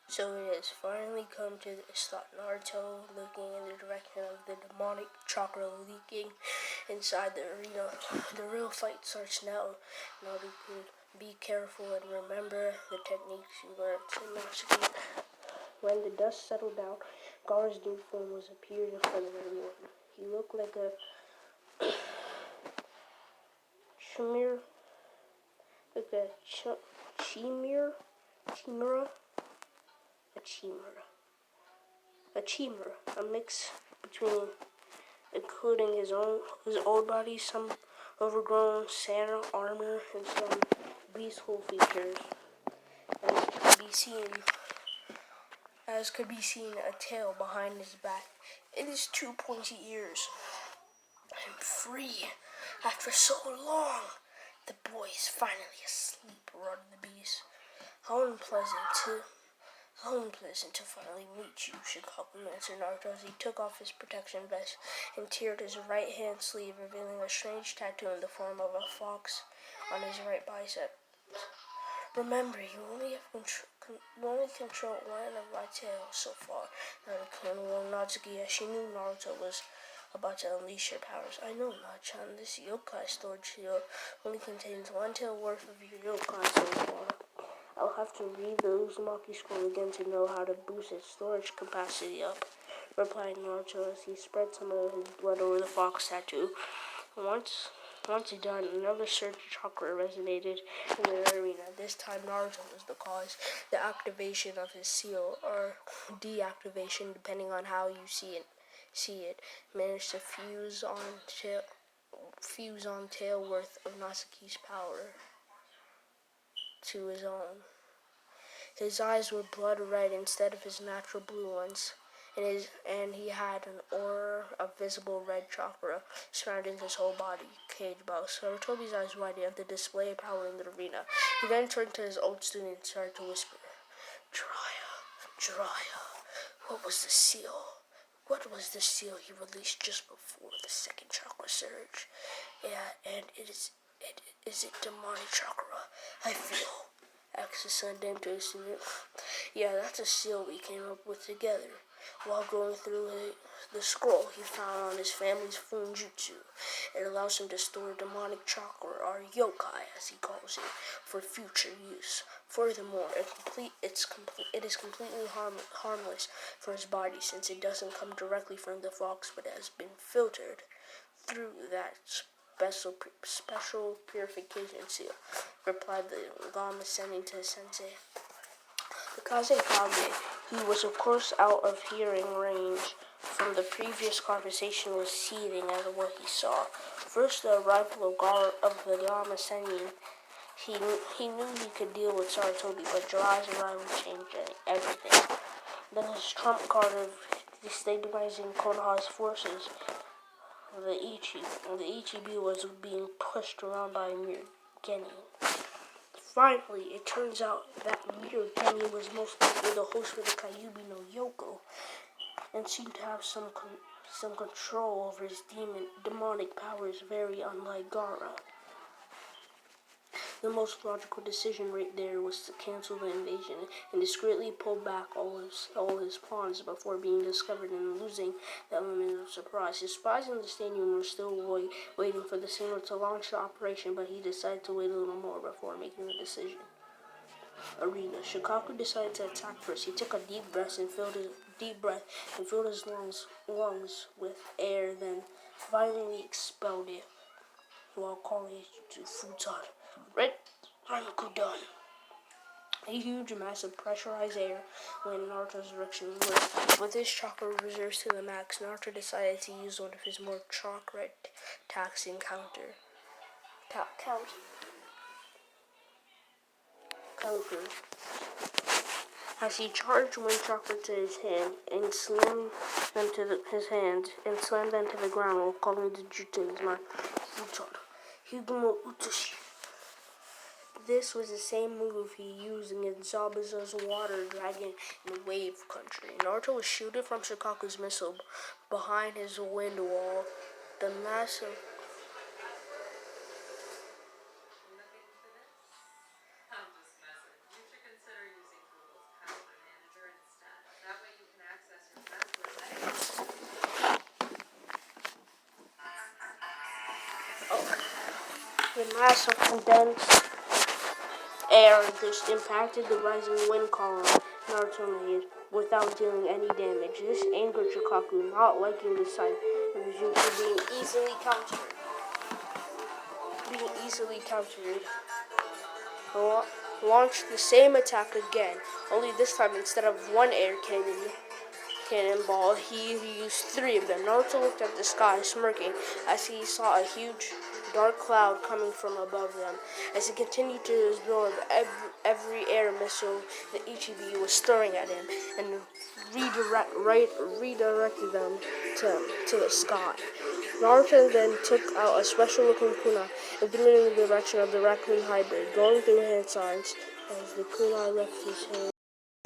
So it has finally come to this thought. Naruto, looking in the direction of the demonic chakra leaking inside the arena. The real fight starts now. Naruto, be careful and remember the techniques you learned in Mexico. When the dust settled down, Gaara's new form was appeared in front of everyone. He looked like a chimera, a mix between including his old body, some overgrown sand armor, and some beastful features, as could be seen a tail behind his back. It is 2 pointy ears. I'm free. After so long, the boy is finally asleep, roared the beast. How unpleasant to finally meet you, Shikaku answered Naruto as he took off his protection vest and teared his right hand sleeve, revealing a strange tattoo in the form of a fox on his right bicep. Remember, you only control one of my tails so far. Naruto warned Natsuki as she knew Naruto was about to unleash her powers. I know, Nachan, this yokai storage shield only contains one tail worth of your yokai so far. I'll have to read the Uzumaki scroll again to know how to boost its storage capacity up, replied Naruto as he spread some of his blood over the fox tattoo. Once done, another surge of chakra resonated in the arena. This time Naruto was the cause. The activation of his seal, or deactivation, depending on how you see it, managed to fuse on tail worth of Natsuki's power to his own. His eyes were blood red instead of his natural blue ones, and he had an aura of visible red chakra surrounding his whole body. Cage boss. Sarutobi's eyes widened at the display of power in the arena. He then turned to his old student and started to whisper, Jiraiya, what was the seal? What was the seal he released just before the second chakra surge? Yeah, and is it demonic chakra? I feel. Axis said to his student. Yeah, that's a seal we came up with together. While going through the scroll he found on his family's funjutsu. It allows him to store demonic chakra, or yokai as he calls it, for future use. Furthermore, it is completely harmless for his body since it doesn't come directly from the fox but has been filtered through that special purification seal, replied the Lama sending to his sensei. The Kazekage, he was of course out of hearing range from the previous conversation, was seething at what he saw. First, the arrival of the Lama Sennin. He knew he could deal with Sarutobi, but Jiraiya's arrival changed everything. Then his trump card of destabilizing Konoha's forces. The Ichibi was being pushed around by mere genin. Finally, it turns out that mere genin was most likely the host for the Kyuubi no Yoko, and seemed to have some control over his demonic powers, very unlike Gaara. The most logical decision right there was to cancel the invasion and discreetly pull back all his pawns before being discovered and losing the element of surprise. His spies in the stadium were still waiting for the signal to launch the operation, but he decided to wait a little more before making the decision. Arena. Shikaku decided to attack first. He took a deep breath and filled his lungs with air, then violently expelled it while calling it to Futon. Red Rankudan. A huge mass of pressurized air went in Naruto's direction. With his chakra reserves to the max, Naruto decided to use one of his more chakra-taxing counters. As he charged wind chakra to his hand and slammed them to the ground while calling the jutsu in his mind. Higumo Utoshi. This was the same move he used against Zabuza's water dragon in Wave Country. Naruto was shielded from Shikaku's missile behind his wind wall. The massive mass of condensed air just impacted the rising wind column Naruto made without dealing any damage. This angered Shikaku, not liking the sight of his jutsu being easily countered. Launched the same attack again, only this time instead of one air cannonball, he used 3 of them. Naruto looked at the sky, smirking, as he saw a huge dark cloud coming from above them. As he continued to absorb every air missile the Ichibi was throwing at him, and redirected them to the sky. Naruto then took out a special-looking kunai and threw it in the direction of the raccoon hybrid, going through hand signs as the kunai left his hand.